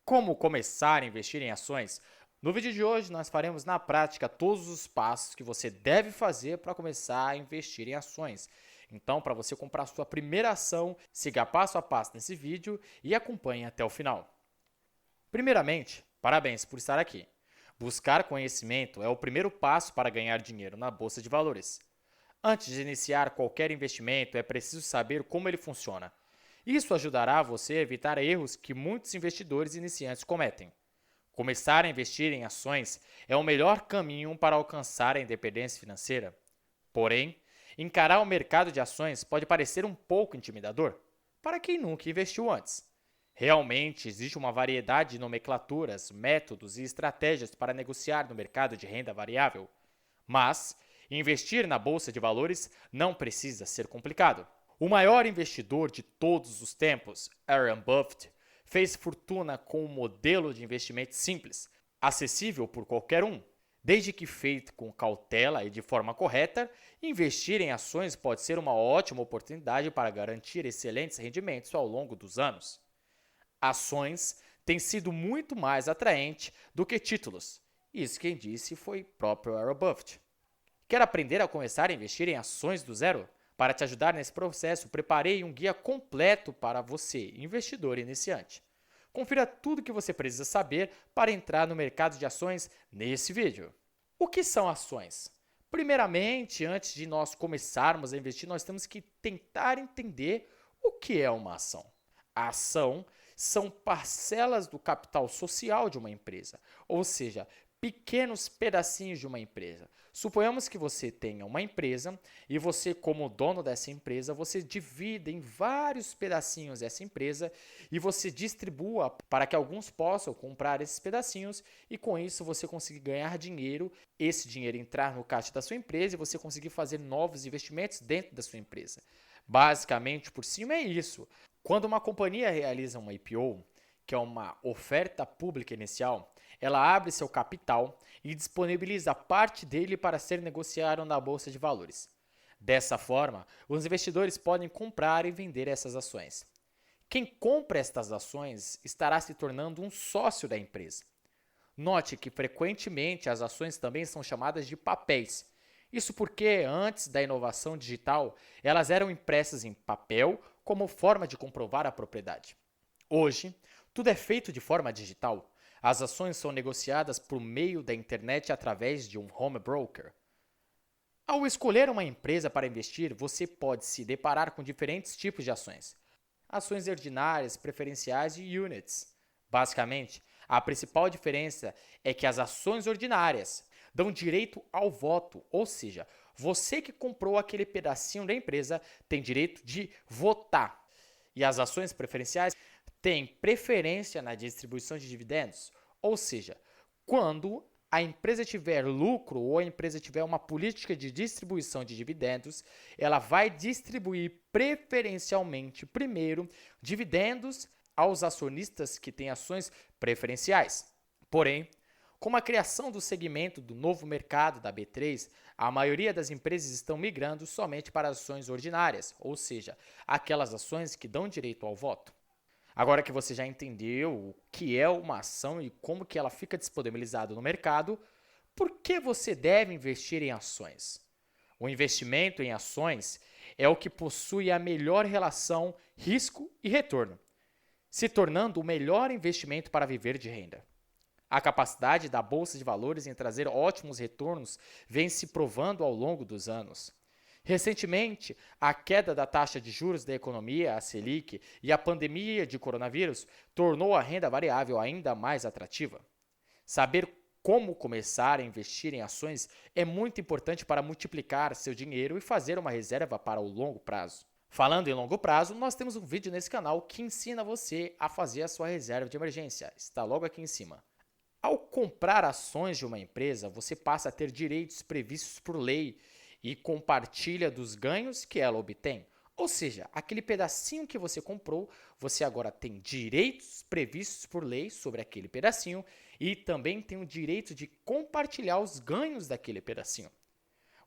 Como começar a investir em ações? No vídeo de hoje, nós faremos na prática todos os passos que você deve fazer para começar a investir em ações. Então, para você comprar a sua primeira ação, siga passo a passo nesse vídeo e acompanhe até o final. Primeiramente, parabéns por estar aqui. Buscar conhecimento é o primeiro passo para ganhar dinheiro na bolsa de valores. Antes de iniciar qualquer investimento, é preciso saber como ele funciona. Isso ajudará você a evitar erros que muitos investidores iniciantes cometem. Começar a investir em ações é o melhor caminho para alcançar a independência financeira. Porém, encarar o mercado de ações pode parecer um pouco intimidador para quem nunca investiu antes. Realmente existe uma variedade de nomenclaturas, métodos e estratégias para negociar no mercado de renda variável. Mas investir na bolsa de valores não precisa ser complicado. O maior investidor de todos os tempos, Warren Buffett, fez fortuna com um modelo de investimento simples, acessível por qualquer um. Desde que feito com cautela e de forma correta, investir em ações pode ser uma ótima oportunidade para garantir excelentes rendimentos ao longo dos anos. Ações têm sido muito mais atraente do que títulos. Isso quem disse foi próprio Warren Buffett. Quer aprender a começar a investir em ações do zero? Para te ajudar nesse processo, preparei um guia completo para você, investidor iniciante. Confira tudo o que você precisa saber para entrar no mercado de ações nesse vídeo. O que são ações? Primeiramente, antes de nós começarmos a investir, nós temos que tentar entender o que é uma ação. A ação são parcelas do capital social de uma empresa, ou seja, pequenos pedacinhos de uma empresa. Suponhamos que você tenha uma empresa e você, como dono dessa empresa, você divide em vários pedacinhos essa empresa e você distribua para que alguns possam comprar esses pedacinhos e com isso você conseguir ganhar dinheiro, esse dinheiro entrar no caixa da sua empresa e você conseguir fazer novos investimentos dentro da sua empresa. Basicamente, por cima é isso. Quando uma companhia realiza uma IPO, que é uma oferta pública inicial, ela abre seu capital e disponibiliza parte dele para ser negociado na bolsa de valores. Dessa forma, os investidores podem comprar e vender essas ações. Quem compra estas ações estará se tornando um sócio da empresa. Note que frequentemente as ações também são chamadas de papéis. Isso porque antes da inovação digital, elas eram impressas em papel como forma de comprovar a propriedade. Hoje, tudo é feito de forma digital. As ações são negociadas por meio da internet através de um home broker. Ao escolher uma empresa para investir, você pode se deparar com diferentes tipos de ações. Ações ordinárias, preferenciais e units. Basicamente, a principal diferença é que as ações ordinárias dão direito ao voto, ou seja, você que comprou aquele pedacinho da empresa tem direito de votar. E as ações preferenciais têm preferência na distribuição de dividendos, ou seja, quando a empresa tiver lucro ou a empresa tiver uma política de distribuição de dividendos, ela vai distribuir preferencialmente primeiro dividendos aos acionistas que têm ações preferenciais. Porém, com a criação do segmento do novo mercado da B3, a maioria das empresas estão migrando somente para ações ordinárias, ou seja, aquelas ações que dão direito ao voto. Agora que você já entendeu o que é uma ação e como que ela fica disponibilizada no mercado, por que você deve investir em ações? O investimento em ações é o que possui a melhor relação risco e retorno, se tornando o melhor investimento para viver de renda. A capacidade da Bolsa de Valores em trazer ótimos retornos vem se provando ao longo dos anos. Recentemente, a queda da taxa de juros da economia, a Selic, e a pandemia de coronavírus tornou a renda variável ainda mais atrativa. Saber como começar a investir em ações é muito importante para multiplicar seu dinheiro e fazer uma reserva para o longo prazo. Falando em longo prazo, nós temos um vídeo nesse canal que ensina você a fazer a sua reserva de emergência. Está logo aqui em cima. Ao comprar ações de uma empresa, você passa a ter direitos previstos por lei e compartilha dos ganhos que ela obtém. Ou seja, aquele pedacinho que você comprou, você agora tem direitos previstos por lei sobre aquele pedacinho e também tem o direito de compartilhar os ganhos daquele pedacinho.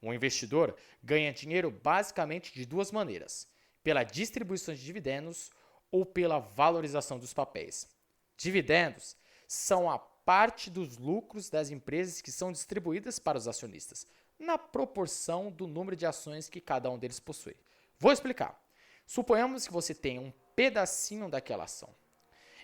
Um investidor ganha dinheiro basicamente de duas maneiras: pela distribuição de dividendos ou pela valorização dos papéis. Dividendos são a parte dos lucros das empresas que são distribuídas para os acionistas, na proporção do número de ações que cada um deles possui. Vou explicar. Suponhamos que você tenha um pedacinho daquela ação.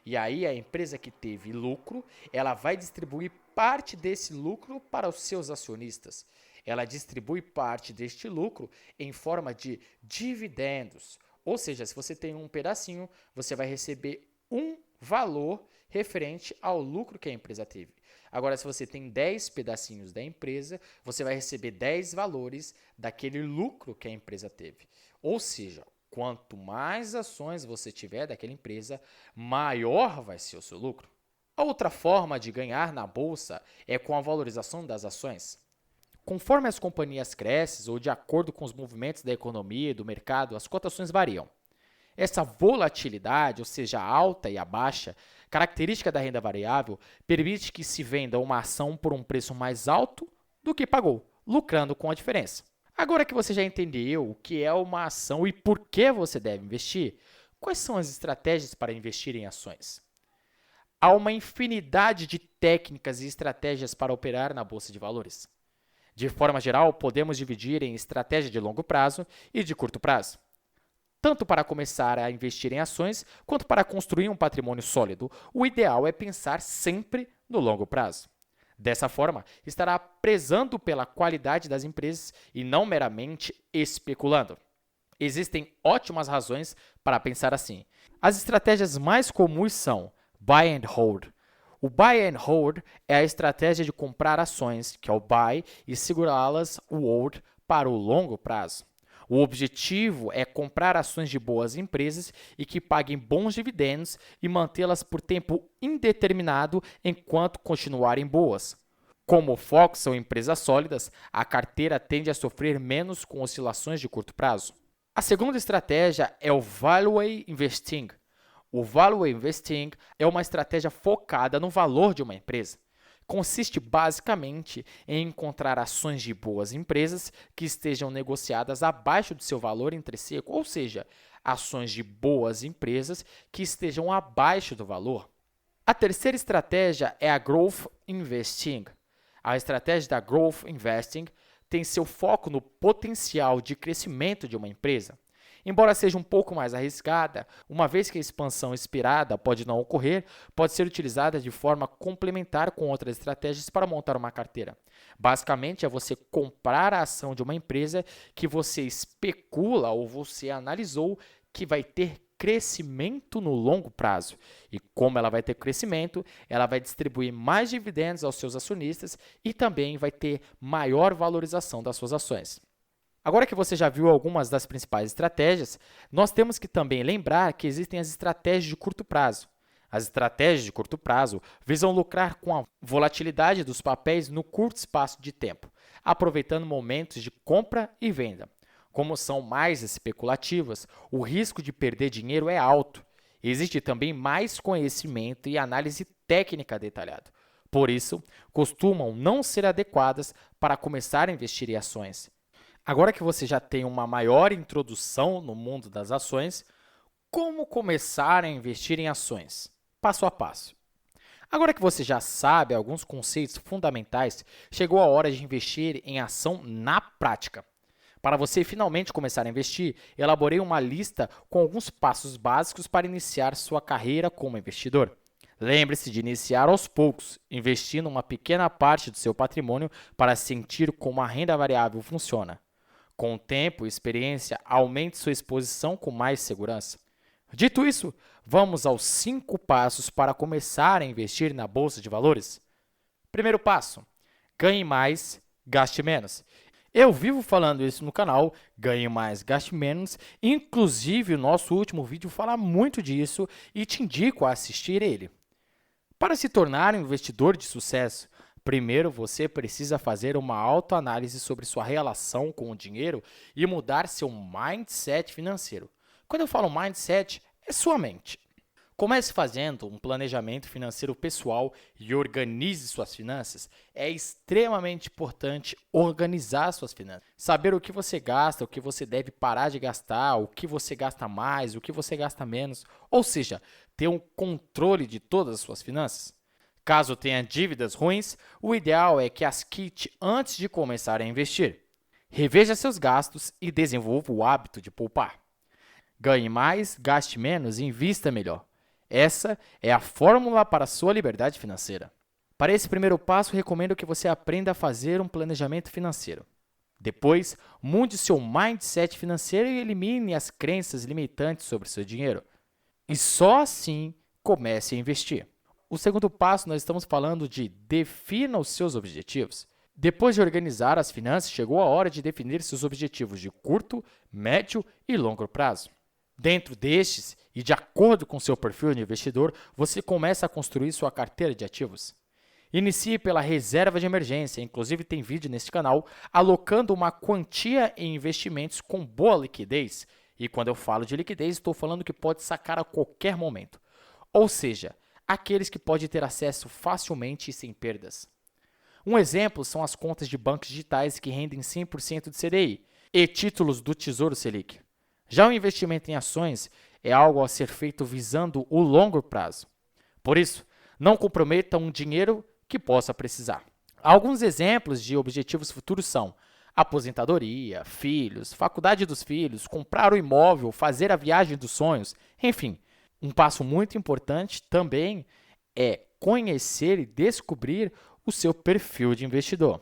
E aí a empresa que teve lucro, ela vai distribuir parte desse lucro para os seus acionistas. Ela distribui parte deste lucro em forma de dividendos. Ou seja, se você tem um pedacinho, você vai receber um valor referente ao lucro que a empresa teve. Agora, se você tem 10 pedacinhos da empresa, você vai receber 10 valores daquele lucro que a empresa teve. Ou seja, quanto mais ações você tiver daquela empresa, maior vai ser o seu lucro. A outra forma de ganhar na bolsa é com a valorização das ações. Conforme as companhias crescem ou de acordo com os movimentos da economia e do mercado, as cotações variam. Essa volatilidade, ou seja, a alta e a baixa, característica da renda variável, permite que se venda uma ação por um preço mais alto do que pagou, lucrando com a diferença. Agora que você já entendeu o que é uma ação e por que você deve investir, quais são as estratégias para investir em ações? Há uma infinidade de técnicas e estratégias para operar na bolsa de valores. De forma geral, podemos dividir em estratégia de longo prazo e de curto prazo. Tanto para começar a investir em ações, quanto para construir um patrimônio sólido, o ideal é pensar sempre no longo prazo. Dessa forma, estará prezando pela qualidade das empresas e não meramente especulando. Existem ótimas razões para pensar assim. As estratégias mais comuns são Buy and Hold. O Buy and Hold é a estratégia de comprar ações, que é o Buy, e segurá-las, o Hold, para o longo prazo. O objetivo é comprar ações de boas empresas e que paguem bons dividendos e mantê-las por tempo indeterminado enquanto continuarem boas. Como o foco são empresas sólidas, a carteira tende a sofrer menos com oscilações de curto prazo. A segunda estratégia é o Value Investing. O Value Investing é uma estratégia focada no valor de uma empresa. Consiste basicamente em encontrar ações de boas empresas que estejam negociadas abaixo do seu valor intrínseco, ou seja, ações de boas empresas que estejam abaixo do valor. A terceira estratégia é a Growth Investing. A estratégia da Growth Investing tem seu foco no potencial de crescimento de uma empresa. Embora seja um pouco mais arriscada, uma vez que a expansão esperada pode não ocorrer, pode ser utilizada de forma complementar com outras estratégias para montar uma carteira. Basicamente, é você comprar a ação de uma empresa que você especula ou você analisou que vai ter crescimento no longo prazo. E como ela vai ter crescimento, ela vai distribuir mais dividendos aos seus acionistas e também vai ter maior valorização das suas ações. Agora que você já viu algumas das principais estratégias, nós temos que também lembrar que existem as estratégias de curto prazo. As estratégias de curto prazo visam lucrar com a volatilidade dos papéis no curto espaço de tempo, aproveitando momentos de compra e venda. Como são mais especulativas, o risco de perder dinheiro é alto. Existe também mais conhecimento e análise técnica detalhada. Por isso, costumam não ser adequadas para começar a investir em ações. Agora que você já tem uma maior introdução no mundo das ações, como começar a investir em ações? Passo a passo. Agora que você já sabe alguns conceitos fundamentais, chegou a hora de investir em ação na prática. Para você finalmente começar a investir, elaborei uma lista com alguns passos básicos para iniciar sua carreira como investidor. Lembre-se de iniciar aos poucos, investindo uma pequena parte do seu patrimônio para sentir como a renda variável funciona. Com o tempo e experiência, aumente sua exposição com mais segurança. Dito isso, vamos aos 5 passos para começar a investir na bolsa de valores. Primeiro passo: ganhe mais, gaste menos. Eu vivo falando isso no canal, ganhe mais, gaste menos. Inclusive, o nosso último vídeo fala muito disso e te indico a assistir ele. Para se tornar um investidor de sucesso, primeiro, você precisa fazer uma autoanálise sobre sua relação com o dinheiro e mudar seu mindset financeiro. Quando eu falo mindset, é sua mente. Comece fazendo um planejamento financeiro pessoal e organize suas finanças. É extremamente importante organizar suas finanças. Saber o que você gasta, o que você deve parar de gastar, o que você gasta mais, o que você gasta menos. Ou seja, ter um controle de todas as suas finanças? Caso tenha dívidas ruins, o ideal é que as quite antes de começar a investir. Reveja seus gastos e desenvolva o hábito de poupar. Ganhe mais, gaste menos e invista melhor. Essa é a fórmula para a sua liberdade financeira. Para esse primeiro passo, recomendo que você aprenda a fazer um planejamento financeiro. Depois, mude seu mindset financeiro e elimine as crenças limitantes sobre seu dinheiro. E só assim comece a investir. O segundo passo, nós estamos falando de defina os seus objetivos. Depois de organizar as finanças, chegou a hora de definir seus objetivos de curto, médio e longo prazo. Dentro destes, e de acordo com seu perfil de investidor, você começa a construir sua carteira de ativos. Inicie pela reserva de emergência, inclusive tem vídeo neste canal, alocando uma quantia em investimentos com boa liquidez. E quando eu falo de liquidez, estou falando que pode sacar a qualquer momento. Ou seja, aqueles que pode ter acesso facilmente e sem perdas. Um exemplo são as contas de bancos digitais que rendem 100% de CDI e títulos do Tesouro Selic. Já o investimento em ações é algo a ser feito visando o longo prazo. Por isso, não comprometa um dinheiro que possa precisar. Alguns exemplos de objetivos futuros são aposentadoria, filhos, faculdade dos filhos, comprar o imóvel, fazer a viagem dos sonhos, enfim. Um passo muito importante também é conhecer e descobrir o seu perfil de investidor.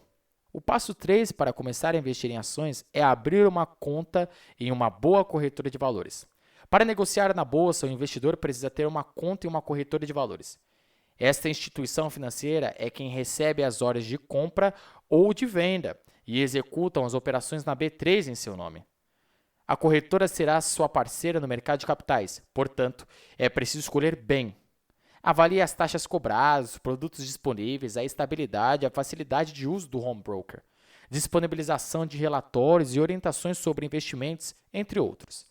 O passo 3 para começar a investir em ações é abrir uma conta em uma boa corretora de valores. Para negociar na bolsa, o investidor precisa ter uma conta em uma corretora de valores. Esta instituição financeira é quem recebe as ordens de compra ou de venda e executam as operações na B3 em seu nome. A corretora será sua parceira no mercado de capitais, portanto, é preciso escolher bem. Avalie as taxas cobradas, os produtos disponíveis, a estabilidade, a facilidade de uso do home broker, disponibilização de relatórios e orientações sobre investimentos, entre outros.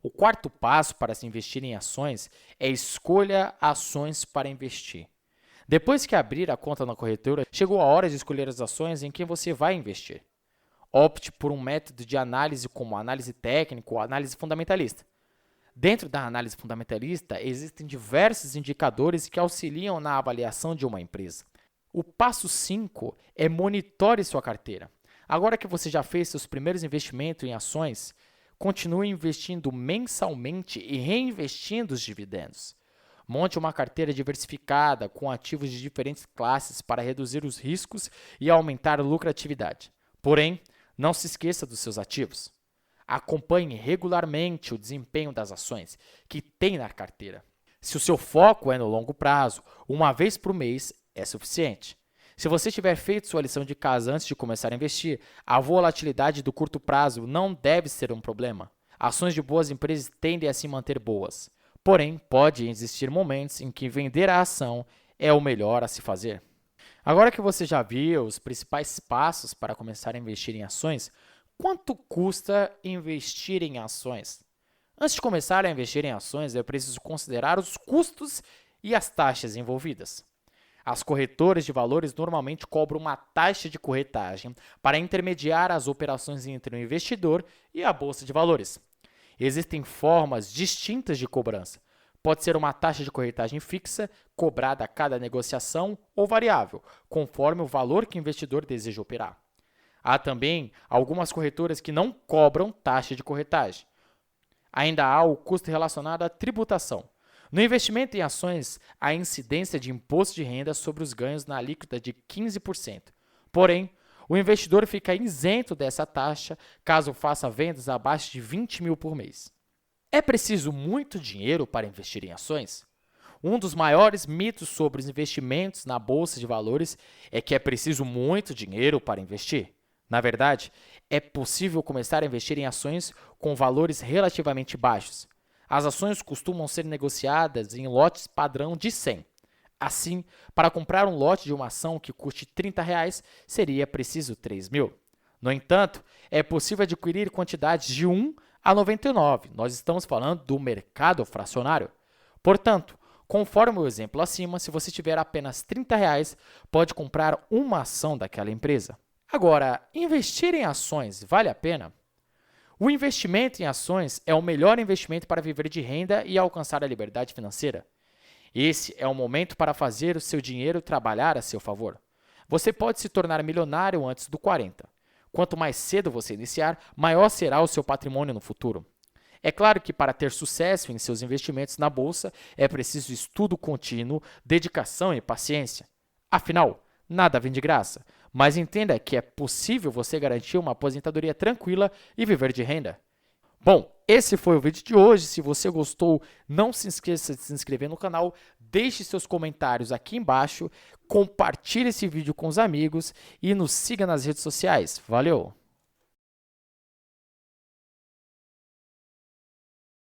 O quarto passo para se investir em ações é escolha ações para investir. Depois que abrir a conta na corretora, chegou a hora de escolher as ações em que você vai investir. Opte por um método de análise como análise técnica ou análise fundamentalista. Dentro da análise fundamentalista, existem diversos indicadores que auxiliam na avaliação de uma empresa. O passo 5 é monitore sua carteira. Agora que você já fez seus primeiros investimentos em ações, continue investindo mensalmente e reinvestindo os dividendos. Monte uma carteira diversificada com ativos de diferentes classes para reduzir os riscos e aumentar a lucratividade. Porém, não se esqueça dos seus ativos. Acompanhe regularmente o desempenho das ações que tem na carteira. Se o seu foco é no longo prazo, uma vez por mês é suficiente. Se você tiver feito sua lição de casa antes de começar a investir, a volatilidade do curto prazo não deve ser um problema. Ações de boas empresas tendem a se manter boas. Porém, pode existir momentos em que vender a ação é o melhor a se fazer. Agora que você já viu os principais passos para começar a investir em ações, quanto custa investir em ações? Antes de começar a investir em ações, é preciso considerar os custos e as taxas envolvidas. As corretoras de valores normalmente cobram uma taxa de corretagem para intermediar as operações entre o investidor e a bolsa de valores. Existem formas distintas de cobrança. Pode ser uma taxa de corretagem fixa, cobrada a cada negociação, ou variável, conforme o valor que o investidor deseja operar. Há também algumas corretoras que não cobram taxa de corretagem. Ainda há o custo relacionado à tributação. No investimento em ações, há incidência de imposto de renda sobre os ganhos na alíquota de 15%. Porém, o investidor fica isento dessa taxa caso faça vendas abaixo de 20 mil por mês. É preciso muito dinheiro para investir em ações? Um dos maiores mitos sobre os investimentos na bolsa de valores é que é preciso muito dinheiro para investir. Na verdade, é possível começar a investir em ações com valores relativamente baixos. As ações costumam ser negociadas em lotes padrão de 100. Assim, para comprar um lote de uma ação que custe R$30, seria preciso 3 mil. No entanto, é possível adquirir quantidades de 1 a 99. Nós estamos falando do mercado fracionário. Portanto, conforme o exemplo acima, se você tiver apenas R$30, pode comprar uma ação daquela empresa. Agora, investir em ações vale a pena? O investimento em ações é o melhor investimento para viver de renda e alcançar a liberdade financeira. Esse é o momento para fazer o seu dinheiro trabalhar a seu favor. Você pode se tornar milionário antes dos 40. Quanto mais cedo você iniciar, maior será o seu patrimônio no futuro. É claro que para ter sucesso em seus investimentos na bolsa, é preciso estudo contínuo, dedicação e paciência. Afinal, nada vem de graça, mas entenda que é possível você garantir uma aposentadoria tranquila e viver de renda. Bom, esse foi o vídeo de hoje. Se você gostou, não se esqueça de se inscrever no canal, deixe seus comentários aqui embaixo, compartilhe esse vídeo com os amigos e nos siga nas redes sociais. Valeu!